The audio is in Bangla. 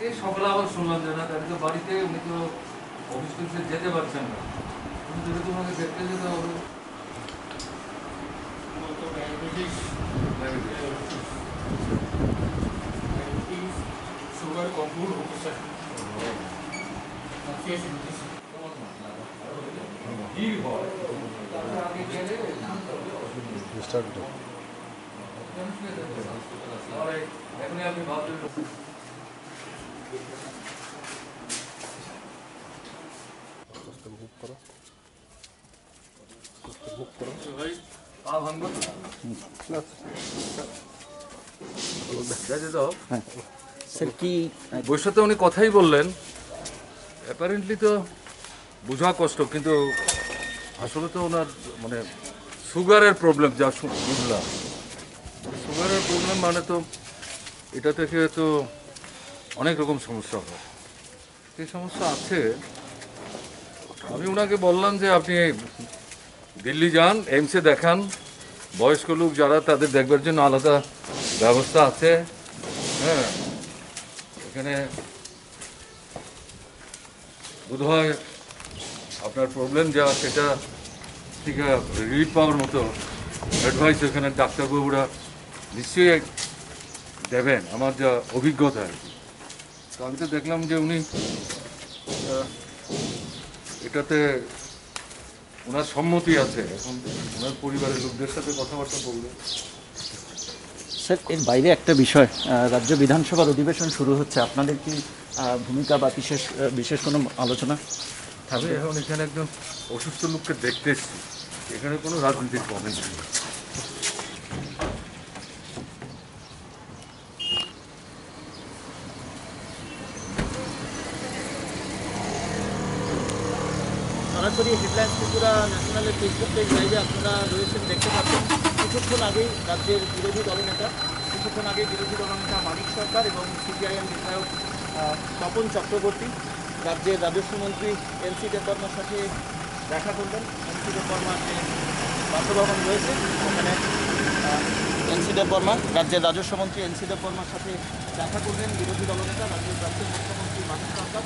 আজকে সকালে আবার শুনলাম যে না তার তো বাড়িতে উনি তো অফিস টফিসে যেতে পারছেন না, কিন্তু যেটা তোমাকে দেখতে যেতে হবে। সুগার কন্ট্রোল হতে চাই এখনই আপনি ভাবছেন স্যার কি বইয়ের সাথে উনি কথাই বললেন। অ্যাপারেন্টলি তো বোঝা কষ্ট, কিন্তু আসলে তো ওনার মানে সুগারের প্রবলেম, যা বুঝলাম। সুগারের প্রবলেম মানে তো এটা থেকে তো অনেক রকম সমস্যা হয়, সেই সমস্যা আছে। আমি ওনাকে বললাম যে আপনি দিল্লি যান, এইমসে দেখান, বয়স্ক লোক যারা তাদের দেখবার জন্য আলাদা ব্যবস্থা আছে। হ্যাঁ, এখানে বোধহয় আপনার প্রবলেম যা সেটা থেকে রিলিফ পাওয়ার মতো অ্যাডভাইস এখানে ডাক্তারবাবুরা নিশ্চয়ই দেবেন, আমার যা অভিজ্ঞতা আর কি। তো আমি তো দেখলাম যে উনি এটাতে ওনার সম্মতি আছে। এখন ওনার পরিবারের লোকদের সাথে কথাবার্তা বলবেন। স্যার এর বাইরে একটা বিষয়, রাজ্য বিধানসভার অধিবেশন শুরু হচ্ছে, আপনাদের কি ভূমিকা বা বিশেষ কোনো আলোচনা আমি থাকবে? এখন এখানে একজন অসুস্থ লোককে দেখতে এসেছি, এখানে কোনো রাজনীতির কমেন্ট নেই। সরাসরি হেডলাইন্স ত্রিপুরা ন্যাশনালের ফেসবুক পেজ লাইভে আপনারা রয়েছেন, দেখতে পাচ্ছেন। কিছুক্ষণ আগেই রাজ্যের বিরোধী দলনেতা মানিক সরকার এবং সিপিআইএম বিধায়ক তপন চক্রবর্তী রাজ্যের রাজস্ব মন্ত্রী এনসি দেববর্মার সাথে দেখা করলেন। এনসি দেববর্মার যে বাসভবন রয়েছে ওখানে এনসি দেববর্মা, রাজ্যের রাজস্ব মন্ত্রী এনসি দেববর্মার সাথে দেখা করলেন বিরোধী দলনেতা রাজ্যের মুখ্যমন্ত্রী মানিক সরকার।